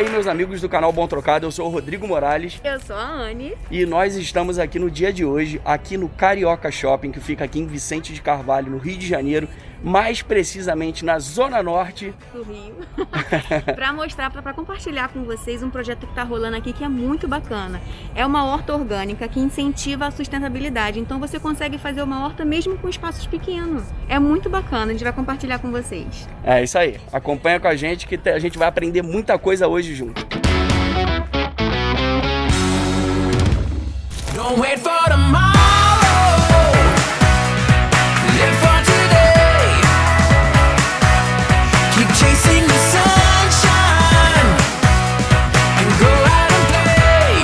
aí, meus amigos do canal Bom Trocado, eu sou o Rodrigo Morales. Eu sou a Anne. E nós estamos aqui no dia de hoje, aqui no Carioca Shopping, que fica aqui em Vicente de Carvalho, no Rio de Janeiro, mais precisamente na Zona Norte do Rio, para mostrar, para compartilhar com vocês um projeto que está rolando aqui que é muito bacana. É uma horta orgânica que incentiva a sustentabilidade, então você consegue fazer uma horta mesmo com espaços pequenos. É muito bacana, a gente vai compartilhar com vocês. É isso aí, acompanha com a gente que a gente vai aprender muita coisa hoje junto. Don't wait for tomorrow. Live for today. Keep chasing the sunshine and go out and play.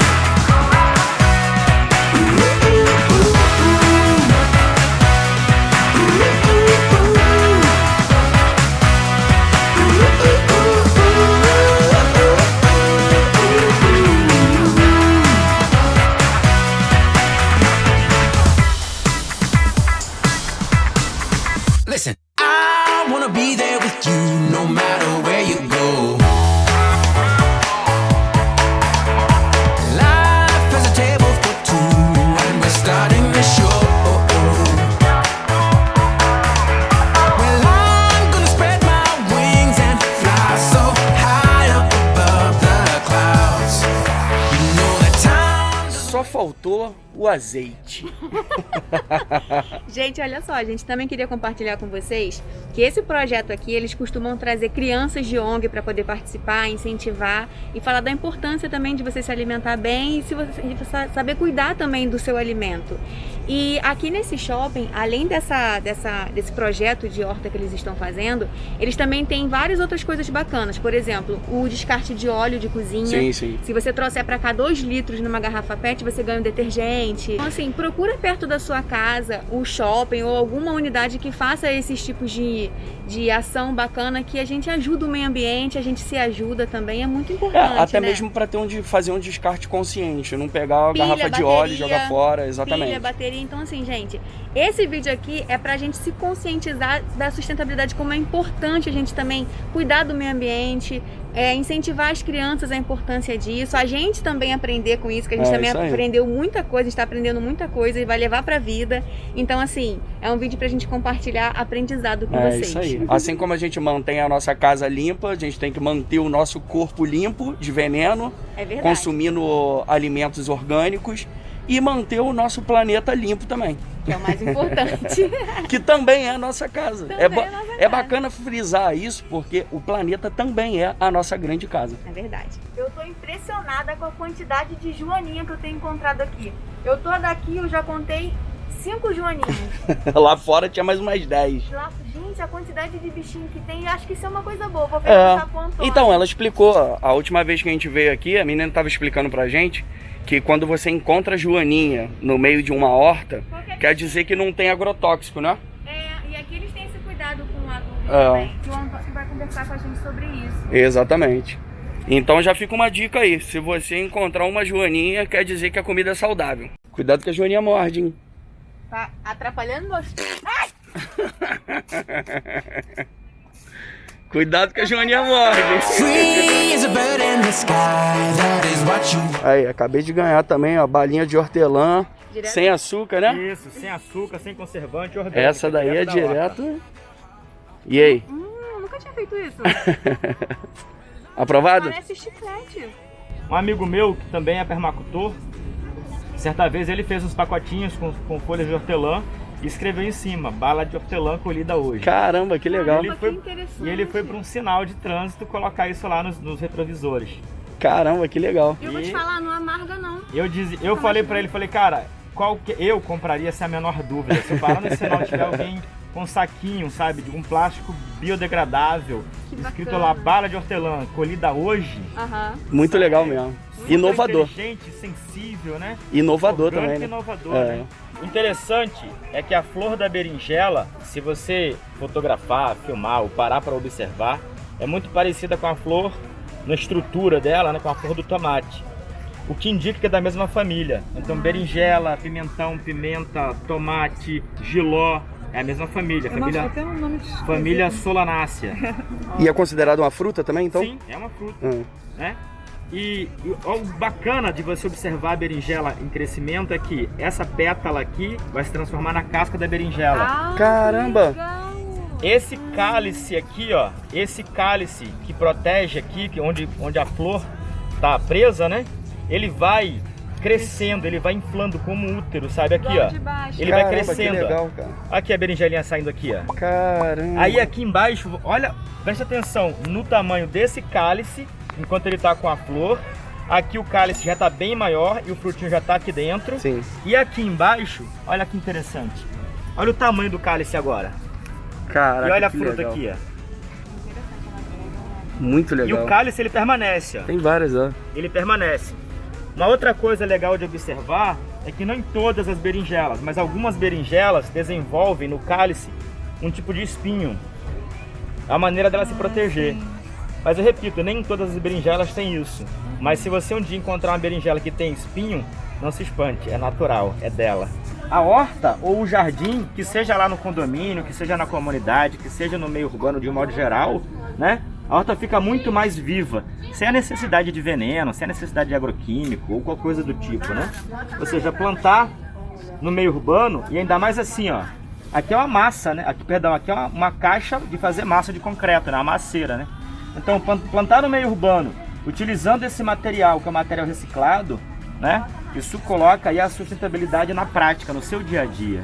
Listen, I wanna be there with you no matter where you go. Life has a table for two and we're starting the show. Well, I'm gonna spread my wings and fly so high up above the clouds. You know that time. Só faltou o azeite. Gente, olha só, a gente também queria compartilhar com vocês que esse projeto aqui, eles costumam trazer crianças de ONG para poder participar, incentivar e falar da importância também de você se alimentar bem e se você saber cuidar também do seu alimento. E aqui nesse shopping, além desse projeto de horta que eles estão fazendo, eles também têm várias outras coisas bacanas. Por exemplo, o descarte de óleo de cozinha. Sim, sim. Se você trouxer para cá 2 litros numa garrafa PET, você ganha um detergente. Então, assim, procura perto da sua casa o shopping ou alguma unidade que faça esses tipos de ação bacana, que a gente ajuda o meio ambiente, a gente se ajuda também, é muito importante, até né? Mesmo para fazer um descarte consciente, não pegar a Pilha, garrafa de óleo e jogar fora, exatamente. Pilha, bateria, então assim, gente, esse vídeo aqui é pra gente se conscientizar da sustentabilidade, como é importante a gente também cuidar do meio ambiente, incentivar as crianças a importância disso, a gente também aprender com isso, que a gente também aprendeu muita coisa, a gente está aprendendo muita coisa e vai levar pra vida. Então assim, é um vídeo pra gente compartilhar aprendizado com vocês. Isso aí. Assim como a gente mantém a nossa casa limpa, a gente tem que manter o nosso corpo limpo de veneno, consumindo alimentos orgânicos e manter o nosso planeta limpo também. Que é o mais importante. Que também é a nossa casa. É bacana frisar isso, porque o planeta também é a nossa grande casa. É verdade. Eu tô impressionada com a quantidade de joaninha que eu tenho encontrado aqui. Eu tô daqui, eu já contei 5 joaninhas. Lá fora tinha mais umas 10. Gente, a quantidade de bichinho que tem, acho que isso é uma coisa boa. Vou perguntar pro Antônio. Então, ela explicou, a última vez que a gente veio aqui, a menina estava explicando pra gente que quando você encontra joaninha no meio de uma horta, quer dizer que não tem agrotóxico, né? E aqui eles têm esse cuidado com o adubo também, que o Antônio vai conversar com a gente sobre isso. Exatamente. Então já fica uma dica aí, se você encontrar uma joaninha, quer dizer que a comida é saudável. Cuidado que a joaninha morde, hein? Tá atrapalhando meus... Ai! Cuidado que a joaninha morde. Aí, acabei de ganhar também a balinha de hortelã. Direto? Sem açúcar, né? Isso, sem açúcar, sem conservante orgânico. Essa daí é direto. E aí? Nunca tinha feito isso. Aprovado? Parece chiclete. Um amigo meu, que também é permacultor, certa vez ele fez uns pacotinhos com folhas de hortelã e escreveu em cima, bala de hortelã colhida hoje. Caramba, que legal. E ele foi para um sinal de trânsito colocar isso lá nos retrovisores. Caramba, que legal. Eu vou te falar, não amarga não. Eu falei para ele, cara, eu compraria sem a menor dúvida. Se eu parar no sinal tiver alguém com um saquinho, sabe, de um plástico biodegradável, escrito lá, bala de hortelã colhida hoje. Muito legal mesmo. Inovador. Inteligente, sensível, né? Inovador também, né? Inovador, né? O interessante é que a flor da berinjela, se você fotografar, filmar ou parar para observar, é muito parecida com a flor na estrutura dela, né, com a flor do tomate. O que indica que é da mesma família. Então berinjela, pimentão, pimenta, tomate, jiló, É a mesma família, Tem um nome família Solanaceae. E é considerado uma fruta também, então? Sim, é uma fruta. Né? E o bacana de você observar a berinjela em crescimento é que essa pétala aqui vai se transformar na casca da berinjela. Caramba! Esse cálice aqui, ó, esse cálice que protege aqui, onde a flor tá presa, né? Ele vai crescendo, ele vai inflando como um útero, sabe aqui, ó. Ele vai crescendo. Que legal, cara. Aqui a berinjelinha saindo aqui, ó. Caramba! Aí aqui embaixo, olha, presta atenção no tamanho desse cálice, enquanto ele tá com a flor. Aqui o cálice já tá bem maior e o frutinho já tá aqui dentro. Sim. E aqui embaixo, olha que interessante. Olha o tamanho do cálice agora. Caraca, e olha a que fruta legal. aqui, ó. Muito E legal. o cálice ele permanece, ó. Tem várias, ó. Ele permanece. Uma outra coisa legal de observar é que não em todas as berinjelas, mas algumas berinjelas desenvolvem no cálice um tipo de espinho. É a maneira dela se proteger. Mas eu repito, nem todas as berinjelas têm isso. Mas se você um dia encontrar uma berinjela que tem espinho, não se espante, é natural, é dela. A horta ou o jardim, que seja lá no condomínio, que seja na comunidade, que seja no meio urbano de um modo geral, né? A horta fica muito mais viva, sem a necessidade de veneno, sem a necessidade de agroquímico ou qualquer coisa do tipo, né? Ou seja, plantar no meio urbano e ainda mais assim, ó. Aqui é uma massa, né? Aqui é uma caixa de fazer massa de concreto, né? Uma maceira, né? Então, plantar no meio urbano, utilizando esse material, que é um material reciclado, né? Isso coloca aí a sustentabilidade na prática, no seu dia a dia.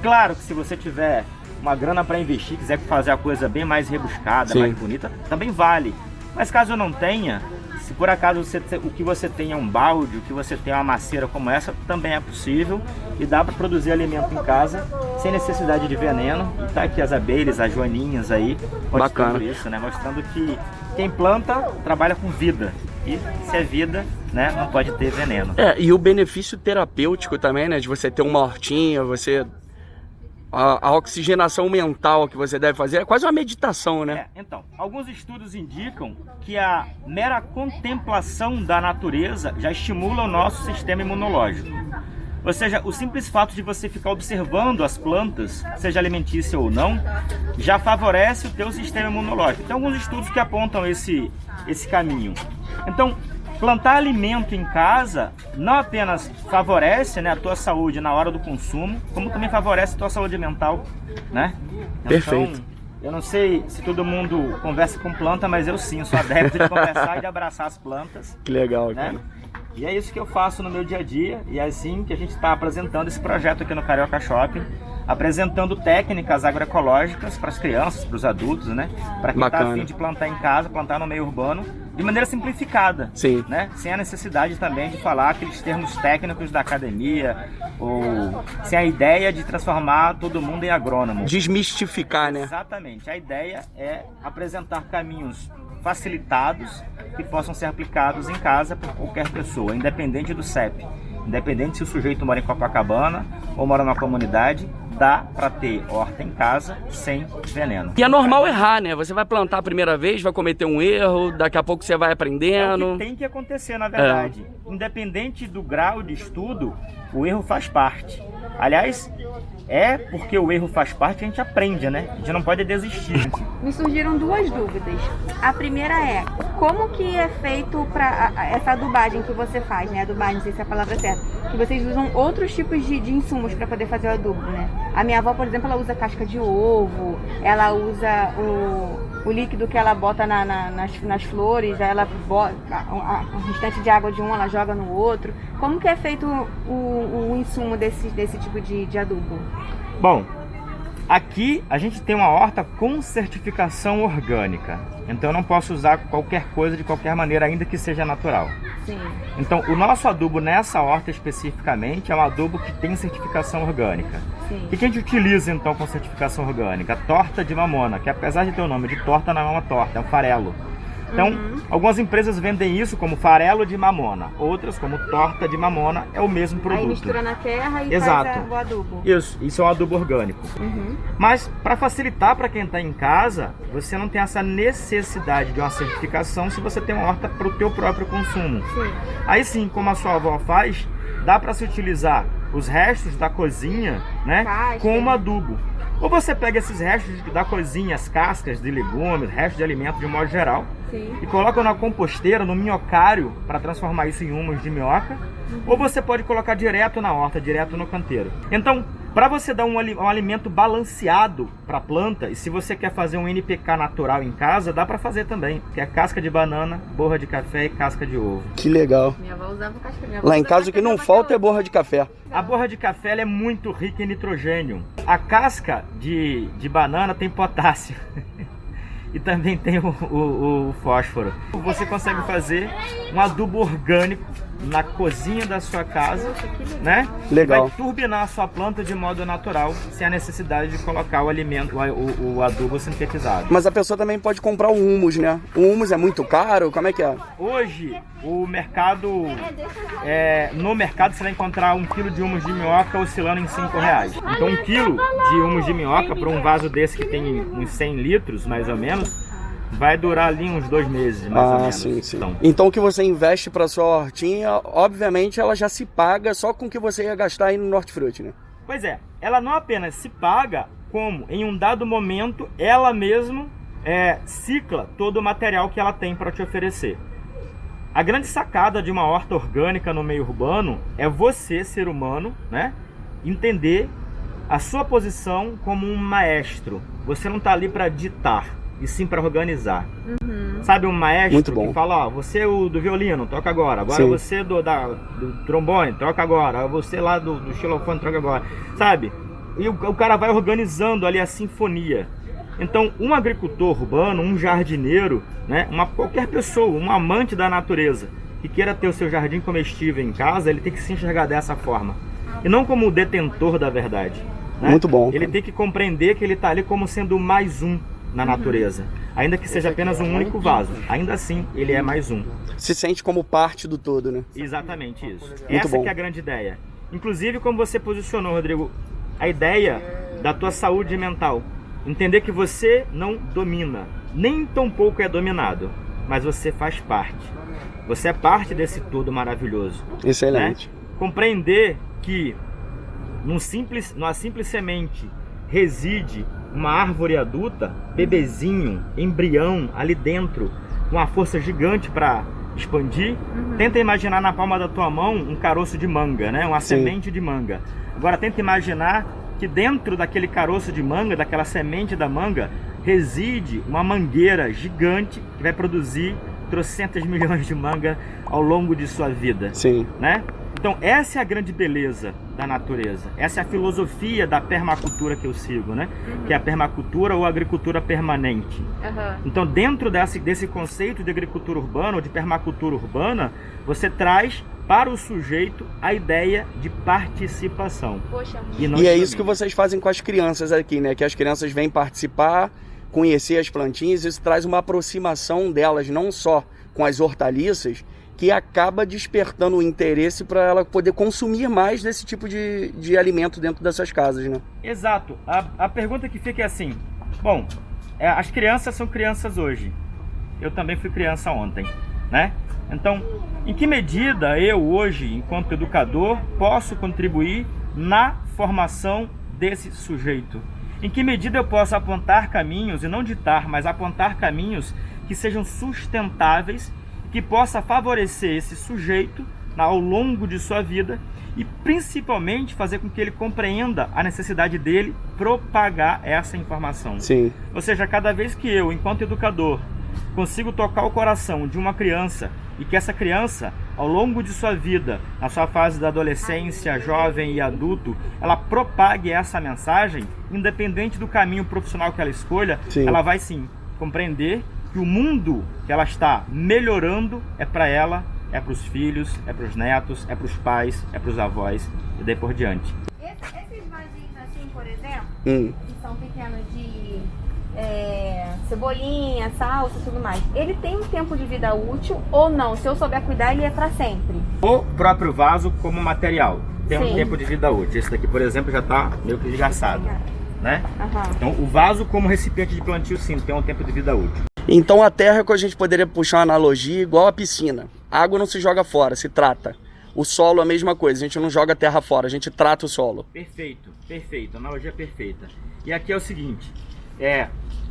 Claro que se você tiver uma grana para investir, quiser fazer a coisa bem mais rebuscada, Sim. mais bonita, também vale. Mas caso não tenha, se por acaso o que você tem é um balde, o que você tem é uma maceira como essa, também é possível e dá para produzir alimento em casa sem necessidade de veneno. E tá aqui as abelhas, as joaninhas aí, mostrando Bacana. isso, né? Mostrando que quem planta trabalha com vida. E se é vida, né, não pode ter veneno. É, e o benefício terapêutico também, né? De você ter uma hortinha, você... A oxigenação mental que você deve fazer é quase uma meditação, né? Então, alguns estudos indicam que a mera contemplação da natureza já estimula o nosso sistema imunológico. Ou seja, o simples fato de você ficar observando as plantas, seja alimentícia ou não, já favorece o teu sistema imunológico. Tem alguns estudos que apontam esse caminho. Então, plantar alimento em casa não apenas favorece, né, a tua saúde na hora do consumo, como também favorece a tua saúde mental, né? Perfeito. Então, eu não sei se todo mundo conversa com planta, mas eu sim, sou adepto de conversar e de abraçar as plantas. Que legal, Né? cara. E é isso que eu faço no meu dia a dia, e é assim que a gente está apresentando esse projeto aqui no Carioca Shopping, apresentando técnicas agroecológicas para as crianças, para os adultos, né? Para quem está a fim de plantar em casa, plantar no meio urbano, de maneira simplificada, Sim. né? Sem a necessidade também de falar aqueles termos técnicos da academia, ou sem a ideia de transformar todo mundo em agrônomo. Desmistificar, né? Exatamente. A ideia é apresentar caminhos facilitados que possam ser aplicados em casa por qualquer pessoa, independente do CEP. Independente se o sujeito mora em Copacabana ou mora numa comunidade, dá para ter horta em casa sem veneno. E é normal errar, né? Você vai plantar a primeira vez, vai cometer um erro, daqui a pouco você vai É o aprendendo. que tem que acontecer, na verdade. Independente do grau de estudo, o erro faz parte. Aliás, é porque o erro faz parte que a gente aprende, né? A gente não pode desistir. Me surgiram duas dúvidas. A primeira é, como que é feito para essa adubagem que você faz, né? Adubagem, não sei se é a palavra certa. Que vocês usam outros tipos de insumos para poder fazer o adubo, né? A minha avó, por exemplo, ela usa casca de ovo, ela usa o líquido que ela bota nas flores, aí ela bota um restante de água de um, ela joga no outro. Como que é feito o insumo desse tipo de adubo? Bom, aqui a gente tem uma horta com certificação orgânica. Então eu não posso usar qualquer coisa de qualquer maneira, ainda que seja natural. Sim. Então o nosso adubo nessa horta especificamente é um adubo que tem certificação orgânica. Sim. O que a gente utiliza então com certificação orgânica? Torta de mamona, que apesar de ter o nome de torta, não é uma torta, é um farelo. Então, algumas empresas vendem isso como farelo de mamona, outras como torta de mamona, é o mesmo produto. Aí mistura na terra e Exato. faz o adubo. Isso é um adubo orgânico. Mas para facilitar para quem está em casa, você não tem essa necessidade de uma certificação se você tem uma horta para o teu próprio consumo. Sim. Aí sim, como a sua avó faz, dá para se utilizar os restos da cozinha, né, Casca. como adubo. Ou você pega esses restos da cozinha, as cascas de legumes, restos de alimento de um modo geral, Sim. e coloca na composteira, no minhocário, para transformar isso em humus de minhoca. Ou você pode colocar direto na horta, direto no canteiro. Então, para você dar um alimento balanceado para a planta, e se você quer fazer um NPK natural em casa, dá para fazer também, que é casca de banana, borra de café e casca de ovo. Que legal. Minha avó usava casca. Minha avó Lá em usava casa o que casca não de falta é bacalhau. borra de café. A borra de café ela é muito rica em nitrogênio. A casca de banana tem potássio. E também tem o fósforo. Você consegue fazer um adubo orgânico na cozinha da sua casa, né? Legal. Vai turbinar a sua planta de modo natural, sem a necessidade de colocar o alimento, o adubo sintetizado. Mas a pessoa também pode comprar o humus, né? O humus é muito caro? Como é que é? Hoje, o mercado, no mercado você vai encontrar 1 kg de humus de minhoca oscilando em R$5. Então 1 kg de humus de minhoca para um vaso desse que tem uns 100 litros, mais ou menos, vai durar ali uns 2 meses, mais ou menos. Sim, sim. Então o que você investe para sua hortinha, obviamente ela já se paga só com o que você ia gastar aí no Hortifruti, né? Pois é, ela não apenas se paga, como em um dado momento ela mesma cicla todo o material que ela tem para te oferecer. A grande sacada de uma horta orgânica no meio urbano é você, ser humano, né, entender a sua posição como um maestro. Você não está ali para ditar, e sim para organizar. Sabe, um maestro Muito bom. que fala, ó, você é o do violino, toca agora. Agora Sim. você do trombone, toca agora. Você lá do xilofone, toca agora. Sabe? E o cara vai organizando ali a sinfonia. Então, um agricultor urbano, um jardineiro, né, qualquer pessoa, um amante da natureza, que queira ter o seu jardim comestível em casa, ele tem que se enxergar dessa forma. E não como o detentor da verdade. Né? Muito bom. Ele tem que compreender que ele está ali como sendo mais um na natureza. Ainda que seja apenas um único vaso. Ainda assim, ele é mais um. Se sente como parte do todo, né? Exatamente isso. Muito Essa bom. que é a grande ideia. Inclusive, como você posicionou, Rodrigo, a ideia da tua saúde mental. Entender que você não domina, nem tampouco é dominado, mas você faz parte. Você é parte desse todo maravilhoso. Excelente. Né? Compreender que numa simples semente reside uma árvore adulta, bebezinho, embrião ali dentro, com uma força gigante para expandir. Tenta imaginar na palma da tua mão um caroço de manga, né? Uma Sim. semente de manga. Agora tenta imaginar que dentro daquele caroço de manga, daquela semente da manga, reside uma mangueira gigante que vai produzir trocentas milhões de manga ao longo de sua vida. Sim. Né? Então essa é a grande beleza da natureza. Essa é a filosofia da permacultura que eu sigo, né? Que é a permacultura ou agricultura permanente. Então dentro desse conceito de agricultura urbana ou de permacultura urbana, você traz para o sujeito a ideia de participação. Poxa, E, não E é de isso que domínio. vocês fazem com as crianças aqui, né? Que as crianças vêm participar, conhecer as plantinhas, isso traz uma aproximação delas, não só com as hortaliças, que acaba despertando o interesse para ela poder consumir mais desse tipo de alimento dentro dessas casas, né? Exato. A pergunta que fica é assim, bom, as crianças são crianças hoje. Eu também fui criança ontem, né? Então, em que medida eu hoje, enquanto educador, posso contribuir na formação desse sujeito? Em que medida eu posso apontar caminhos, e não ditar, mas apontar caminhos que sejam sustentáveis, que possa favorecer esse sujeito ao longo de sua vida e principalmente fazer com que ele compreenda a necessidade dele propagar essa informação. Sim. Ou seja, cada vez que eu, enquanto educador, consigo tocar o coração de uma criança e que essa criança, ao longo de sua vida, na sua fase da adolescência, jovem e adulto, ela propague essa mensagem, independente do caminho profissional que ela escolha, Sim. ela vai sim compreender que o mundo que ela está melhorando é para ela, é para os filhos, é para os netos, é para os pais, é para os avós e daí por diante. Esses vasinhos assim, por exemplo, que são pequenos de cebolinha, salsa e tudo mais, ele tem um tempo de vida útil ou não? Se eu souber cuidar, ele é para sempre. O próprio vaso como material tem um Sim. tempo de vida útil. Esse daqui, por exemplo, já está meio que desgastado, né? Aham. Então o vaso como recipiente de plantio sim tem um tempo de vida útil. Então a terra, que a gente poderia puxar uma analogia, igual a piscina. A água não se joga fora, se trata. O solo é a mesma coisa, a gente não joga terra fora, a gente trata o solo. Perfeito, perfeito, a analogia é perfeita. E aqui é o seguinte,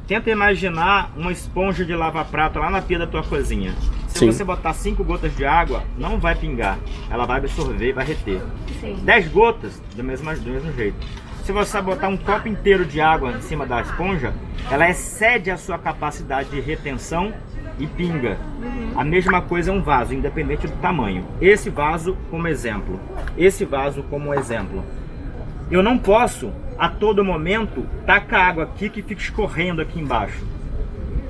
tenta imaginar uma esponja de lava-prato lá na pia da tua cozinha. Se Sim. você botar 5 gotas de água, não vai pingar, ela vai absorver e vai reter. Sim. 10 gotas, do mesmo jeito. Se você botar um copo inteiro de água em cima da esponja, ela excede a sua capacidade de retenção e pinga. A mesma coisa é um vaso, independente do tamanho. Esse vaso como exemplo. Esse vaso como exemplo. Eu não posso, a todo momento, tacar água aqui que fica escorrendo aqui embaixo.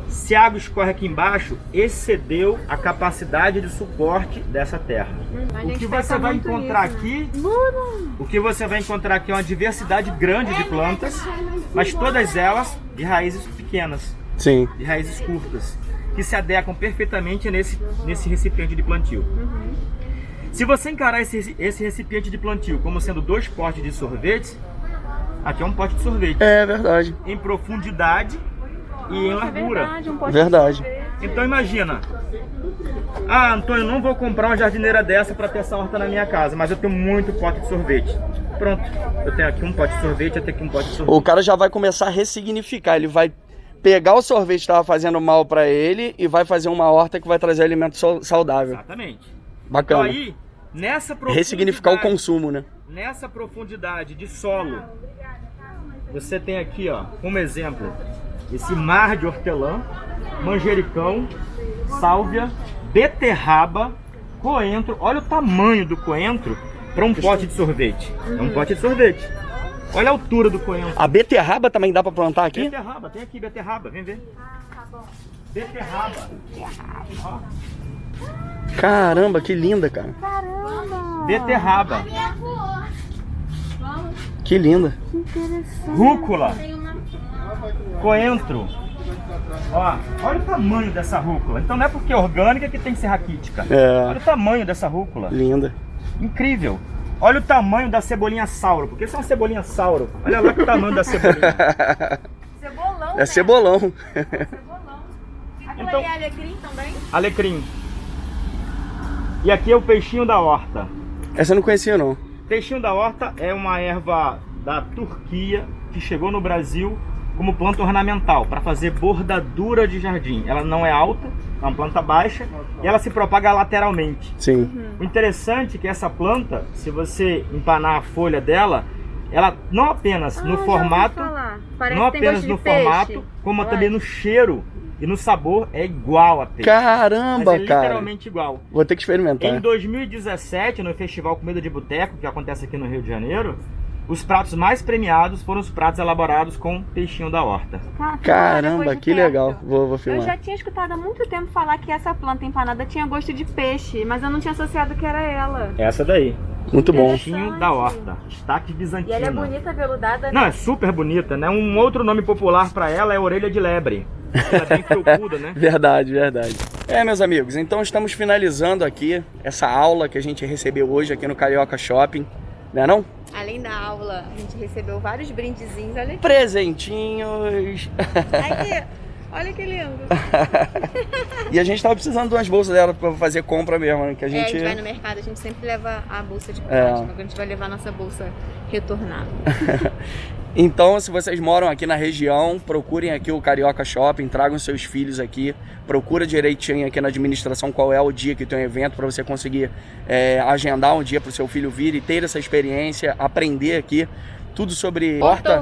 Se a água escorre aqui embaixo, excedeu a capacidade de suporte dessa terra. O que você vai encontrar aqui, o que você vai encontrar aqui é uma diversidade grande de plantas, mas todas elas de raízes pequenas, Sim. de raízes curtas, que se adequam perfeitamente nesse recipiente de plantio. Se você encarar esse recipiente de plantio como sendo 2 potes de sorvete, aqui é um pote de sorvete. É verdade. Em profundidade e em largura. Verdade, um pote Verdade. de sorvete. Então imagina, Antônio, não vou comprar uma jardineira dessa para ter essa horta na minha casa, mas eu tenho muito pote de sorvete. Pronto, eu tenho aqui um pote de sorvete, eu tenho aqui um pote de sorvete. O cara já vai começar a ressignificar, ele vai pegar o sorvete que estava fazendo mal para ele e vai fazer uma horta que vai trazer alimento saudável. Exatamente. Bacana. Então aí, nessa profundidade, Ressignificar o consumo, né? nessa profundidade de solo, você tem aqui, ó, como exemplo, esse mar de hortelã, manjericão, sálvia, beterraba, coentro. Olha o tamanho do coentro para um pote de sorvete. É um pote de sorvete. Olha a altura do coentro. A beterraba também dá para plantar aqui? Beterraba, tem aqui beterraba, vem ver. Beterraba. Ó, Caramba, que linda, cara. beterraba. Que linda. Rúcula. Coentro. Ó, olha o tamanho dessa rúcula. Então não é porque é orgânica que tem que ser raquítica. Olha É, o tamanho dessa rúcula. linda. Incrível. Olha o tamanho da cebolinha sauro. Porque isso é uma cebolinha sauro. Olha lá o tamanho da cebolinha. Cebolão, É cebolão. Cebolão. Aquilo Então- ali é alecrim também? Alecrim. E aqui é o peixinho da horta. Essa eu não conhecia, não. Peixinho da horta é uma erva da Turquia que chegou no Brasil como planta ornamental para fazer bordadura de jardim. Ela não é alta, é uma planta baixa e ela se propaga lateralmente. Sim. O interessante é que essa planta, se você empanar a folha dela, ela não apenas no formato, não apenas no formato, como também no cheiro e no sabor é igual a peixe. Caramba, Mas é cara. literalmente igual. Vou ter que experimentar. Em 2017, no Festival Comida de Boteco, que acontece aqui no Rio de Janeiro, os pratos mais premiados foram os pratos elaborados com peixinho da horta. Caramba, que legal. Vou Eu filmar. já tinha escutado há muito tempo falar que essa planta empanada tinha gosto de peixe, mas eu não tinha associado que era ela. Essa daí, Muito bom. peixinho da horta, estaque E bizantina. ela é bonita, veludada, Não, né? é super bonita, né? Um outro nome popular para ela é orelha de lebre. Ela é bem felpuda, né? Verdade, verdade. Meus amigos, então estamos finalizando aqui essa aula que a gente recebeu hoje aqui no Carioca Shopping, né não? Além da aula, a gente recebeu vários brindezinhos. Olha aqui. Presentinhos. Aqui. Olha que lindo. E a gente tava precisando de umas bolsas dela pra fazer compra mesmo, né? Que a A gente... gente vai no mercado, a gente sempre leva a bolsa de plástico. A gente vai levar a nossa bolsa retornada. Então, se vocês moram aqui na região, procurem aqui o Carioca Shopping, tragam seus filhos aqui, procura direitinho aqui na administração qual é o dia que tem um evento para você conseguir agendar um dia para o seu filho vir e ter essa experiência, aprender aqui tudo sobre horta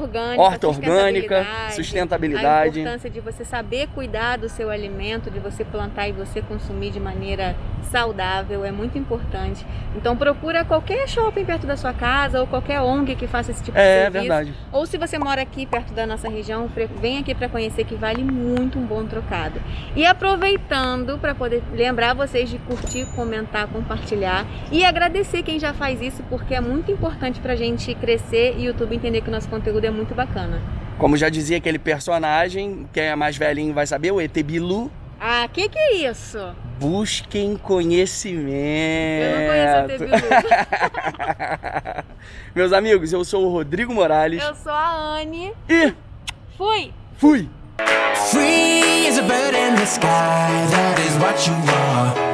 orgânica, sustentabilidade. A importância de você saber cuidar do seu alimento, de você plantar e você consumir de maneira saudável, é muito importante. Então procura qualquer shopping perto da sua casa ou qualquer ONG que faça esse tipo de serviço. Verdade. Ou se você mora aqui perto da nossa região, vem aqui para conhecer que vale muito um bom trocado. E aproveitando para poder lembrar vocês de curtir, comentar, compartilhar e agradecer quem já faz isso, porque é muito importante para a gente crescer e o YouTube entender que o nosso conteúdo é muito bacana. Como já dizia aquele personagem, quem é mais velhinho vai saber, o ET Bilu. Ah, que é isso? Busquem conhecimento. Eu não conheço o ET Bilu. Meus amigos, eu sou o Rodrigo Morales. Eu sou a Anne. E Fui! Free as a bird in the sky, that is what you are.